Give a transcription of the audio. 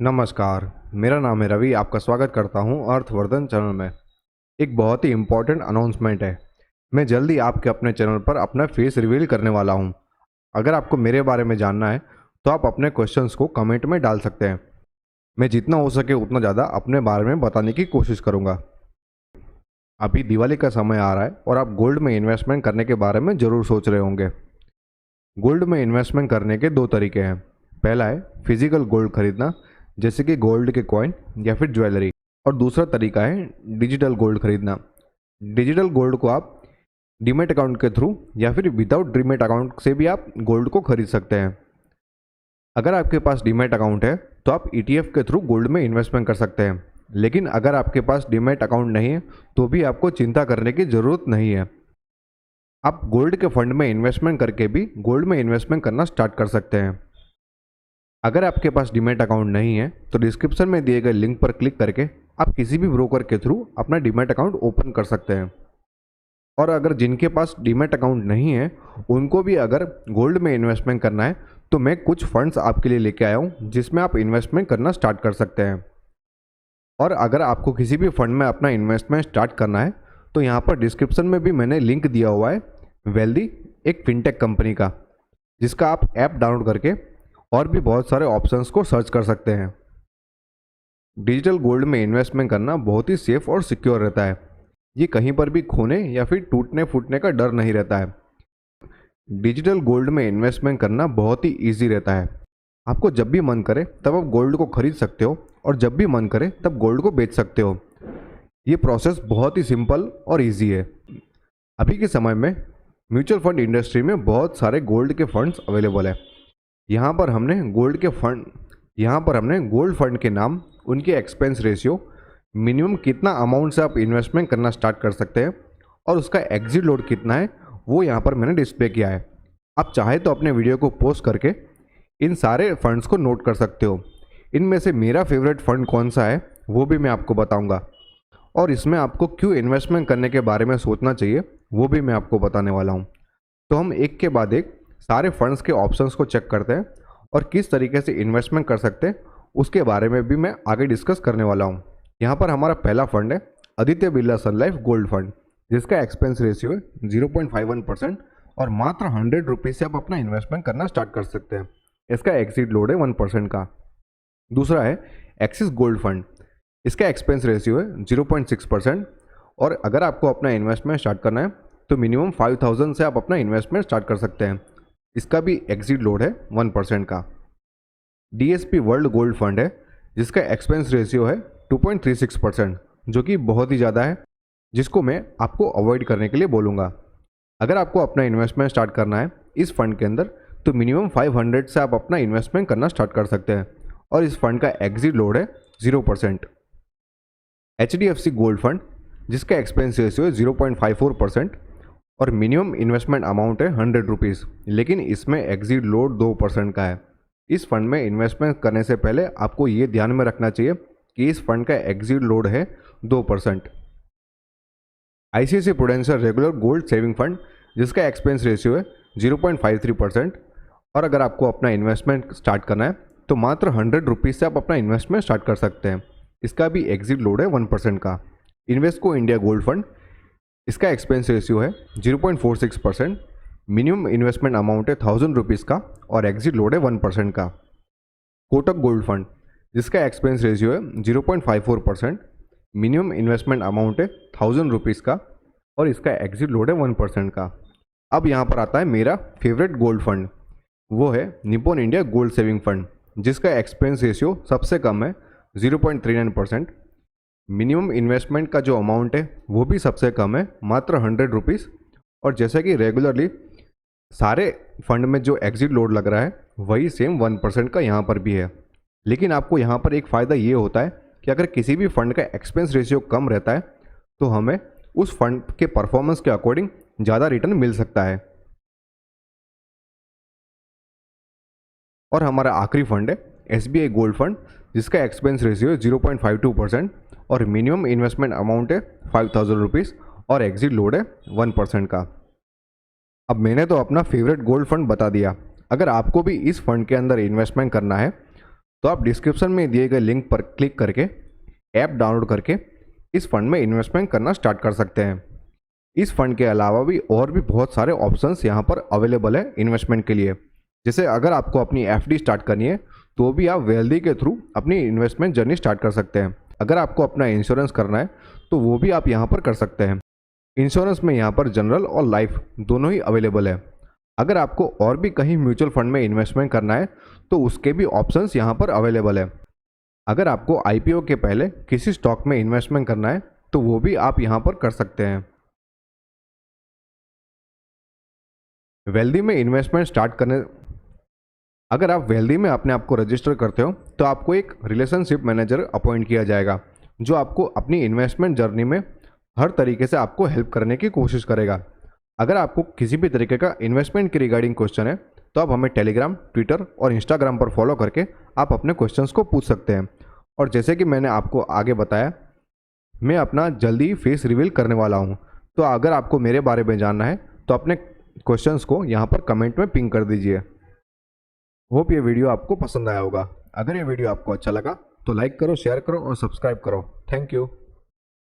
नमस्कार, मेरा नाम है रवि। आपका स्वागत करता हूं अर्थवर्धन चैनल में। एक बहुत ही इम्पोर्टेंट अनाउंसमेंट है। मैं जल्दी आपके अपने चैनल पर अपना फेस रिवील करने वाला हूं। अगर आपको मेरे बारे में जानना है तो आप अपने क्वेश्चंस को कमेंट में डाल सकते हैं। मैं जितना हो सके उतना ज़्यादा अपने बारे में बताने की कोशिश करूंगा। अभी दिवाली का समय आ रहा है और आप गोल्ड में इन्वेस्टमेंट करने के बारे में ज़रूर सोच रहे होंगे। गोल्ड में इन्वेस्टमेंट करने के दो तरीके हैं। पहला है फिजिकल गोल्ड खरीदना, जैसे कि गोल्ड के कॉइन या फिर ज्वेलरी। और दूसरा तरीका है डिजिटल गोल्ड खरीदना। डिजिटल गोल्ड को आप डीमैट अकाउंट के थ्रू या फिर विदाउट डीमैट अकाउंट से भी आप गोल्ड को खरीद सकते हैं। अगर आपके पास डीमैट अकाउंट है तो आप ईटीएफ के थ्रू गोल्ड में इन्वेस्टमेंट कर सकते हैं। लेकिन अगर आपके पास डीमैट अकाउंट नहीं है तो भी आपको चिंता करने की ज़रूरत नहीं है। आप गोल्ड के फंड में इन्वेस्टमेंट करके भी गोल्ड में इन्वेस्टमेंट करना स्टार्ट कर सकते हैं। अगर आपके पास डीमैट अकाउंट नहीं है तो डिस्क्रिप्शन में दिए गए लिंक पर क्लिक करके आप किसी भी ब्रोकर के थ्रू अपना डीमैट अकाउंट ओपन कर सकते हैं। और अगर जिनके पास डीमैट अकाउंट नहीं है उनको भी अगर गोल्ड में इन्वेस्टमेंट करना है तो मैं कुछ फंड्स आपके लिए लेके आया हूँ जिसमें आप इन्वेस्टमेंट करना स्टार्ट कर सकते हैं। और अगर आपको किसी भी फंड में अपना इन्वेस्टमेंट स्टार्ट करना है तो यहाँ पर डिस्क्रिप्शन में भी मैंने लिंक दिया हुआ है वेल्दी, एक फिनटेक कंपनी का, जिसका आप ऐप डाउनलोड करके और भी बहुत सारे ऑप्शंस को सर्च कर सकते हैं। डिजिटल गोल्ड में इन्वेस्टमेंट करना बहुत ही सेफ और सिक्योर रहता है। ये कहीं पर भी खोने या फिर टूटने फूटने का डर नहीं रहता है। डिजिटल गोल्ड में इन्वेस्टमेंट करना बहुत ही ईजी रहता है। आपको जब भी मन करे तब आप गोल्ड को खरीद सकते हो और जब भी मन करे तब गोल्ड को बेच सकते हो। ये प्रोसेस बहुत ही सिंपल और ईजी है। अभी के समय में म्यूचुअल फंड इंडस्ट्री में बहुत सारे गोल्ड के फंड्स अवेलेबल है। यहाँ पर हमने गोल्ड फंड के नाम, उनके एक्सपेंस रेशियो, मिनिमम कितना अमाउंट से आप इन्वेस्टमेंट करना स्टार्ट कर सकते हैं और उसका एग्जिट लोड कितना है वो यहाँ पर मैंने डिस्प्ले किया है। आप चाहे तो अपने वीडियो को पॉज करके इन सारे फंड्स को नोट कर सकते हो। इनमें से मेरा फेवरेट फंड कौन सा है वो भी मैं आपको बताऊँगा और इसमें आपको क्यों इन्वेस्टमेंट करने के बारे में सोचना चाहिए वो भी मैं आपको बताने वाला हूँ। तो हम एक के बाद एक सारे फंड्स के ऑप्शंस को चेक करते हैं और किस तरीके से इन्वेस्टमेंट कर सकते हैं उसके बारे में भी मैं आगे डिस्कस करने वाला हूँ। यहाँ पर हमारा पहला फंड है आदित्य बिरला सन लाइफ गोल्ड फंड, जिसका एक्सपेंस रेशियो है 0.51% और मात्र 100 रुपीज़ से आप अपना इन्वेस्टमेंट करना स्टार्ट कर सकते हैं। इसका एग्जिट लोड है 1% का। दूसरा है एक्सिस गोल्ड फंड, इसका एक्सपेंस रेशियो है 0.6% और अगर आपको अपना इन्वेस्टमेंट स्टार्ट करना है तो मिनिमम 5000 से आप अपना इन्वेस्टमेंट स्टार्ट कर सकते हैं। इसका भी एग्जिट लोड है 1% का। डीएसपी वर्ल्ड गोल्ड फंड है, जिसका एक्सपेंस रेशियो है 2.36%, जो कि बहुत ही ज़्यादा है, जिसको मैं आपको अवॉइड करने के लिए बोलूँगा। अगर आपको अपना इन्वेस्टमेंट स्टार्ट करना है इस फंड के अंदर तो मिनिमम 500 से आप अपना इन्वेस्टमेंट करना स्टार्ट कर सकते हैं और इस फंड का एग्जिट लोड है 0%। HDFC गोल्ड फंड, जिसका एक्सपेंस रेशियो है 0.54% और मिनिमम इन्वेस्टमेंट अमाउंट है 100 रुपीज़, लेकिन इसमें एग्जिट लोड 2% का है। इस फंड में इन्वेस्टमेंट करने से पहले आपको ये ध्यान में रखना चाहिए कि इस फंड का एग्जिट लोड है 2%। ICICI prudential regular gold saving fund, जिसका एक्सपेंस रेशियो है 0.53% और अगर आपको अपना इन्वेस्टमेंट स्टार्ट करना है तो मात्र 100 रुपीज़ से आप अपना इन्वेस्टमेंट स्टार्ट कर सकते हैं। इसका भी एग्जिट लोड है 1% का। इन्वेस्को इंडिया गोल्ड फंड, इसका एक्सपेंस रेशियो है 0.46%, मिनिमम इन्वेस्टमेंट अमाउंट है 1000 रुपीज़ का और एग्जिट लोड है 1% का। कोटक गोल्ड फंड, जिसका एक्सपेंस रेशियो है 0.54%, मिनिमम इन्वेस्टमेंट अमाउंट है 1000 रुपीज़ का और इसका एग्जिट लोड है 1% का। अब यहाँ पर आता है मेरा फेवरेट गोल्ड फंड, वो है Nippon India gold saving fund, जिसका एक्सपेंस रेशियो सबसे कम है 0.39%। मिनिमम इन्वेस्टमेंट का जो अमाउंट है वो भी सबसे कम है, मात्र 100 रुपीज़। और जैसे कि रेगुलरली सारे फंड में जो एग्जिट लोड लग रहा है वही सेम 1% का यहाँ पर भी है। लेकिन आपको यहाँ पर एक फ़ायदा ये होता है कि अगर किसी भी फंड का एक्सपेंस रेशियो कम रहता है तो हमें उस फंड के परफॉर्मेंस के अकॉर्डिंग ज़्यादा रिटर्न मिल सकता है। और हमारा आखिरी फंड है SBI गोल्ड फंड, जिसका एक्सपेंस रेशियो है 0.52% और मिनिमम इन्वेस्टमेंट अमाउंट है 5000 रुपीज़ और एग्जिट लोड है 1% का। अब मैंने तो अपना फेवरेट गोल्ड फंड बता दिया। अगर आपको भी इस फंड के अंदर इन्वेस्टमेंट करना है तो आप डिस्क्रिप्शन में दिए गए लिंक पर क्लिक करके ऐप डाउनलोड करके इस फंड में इन्वेस्टमेंट करना स्टार्ट कर सकते हैं। इस फंड के अलावा भी और भी बहुत सारे ऑप्शंस यहाँ पर अवेलेबल है इन्वेस्टमेंट के लिए। जैसे अगर आपको अपनी एफडी स्टार्ट करनी है तो भी आप वेल्दी के थ्रू अपनी इन्वेस्टमेंट जर्नी स्टार्ट कर सकते हैं। अगर आपको अपना इंश्योरेंस करना है तो वो भी आप यहाँ पर कर सकते हैं। इंश्योरेंस में यहाँ पर जनरल और लाइफ दोनों ही अवेलेबल है। अगर आपको और भी कहीं म्यूचुअल फंड में इन्वेस्टमेंट करना है तो उसके भी ऑप्शंस यहाँ पर अवेलेबल है। अगर आपको आईपीओ के पहले किसी स्टॉक में इन्वेस्टमेंट करना है तो वो भी आप यहाँ पर कर सकते हैं। वेल्दी में इन्वेस्टमेंट स्टार्ट करने अगर आप वेल्दी में अपने आप को रजिस्टर करते हो तो आपको एक रिलेशनशिप मैनेजर अपॉइंट किया जाएगा जो आपको अपनी इन्वेस्टमेंट जर्नी में हर तरीके से आपको हेल्प करने की कोशिश करेगा। अगर आपको किसी भी तरीके का इन्वेस्टमेंट के रिगार्डिंग क्वेश्चन है तो आप हमें टेलीग्राम, ट्विटर और इंस्टाग्राम पर फॉलो करके आप अपने क्वेश्चंस को पूछ सकते हैं। और जैसे कि मैंने आपको आगे बताया, मैं अपना जल्दी फेस रिवील करने वाला हूँ। तो अगर आपको मेरे बारे में जानना है तो अपने क्वेश्चंस को यहाँ पर कमेंट में पिंग कर दीजिए। होप ये वीडियो आपको पसंद आया होगा। अगर ये वीडियो आपको अच्छा लगा तो लाइक करो, शेयर करो और सब्सक्राइब करो। Thank you.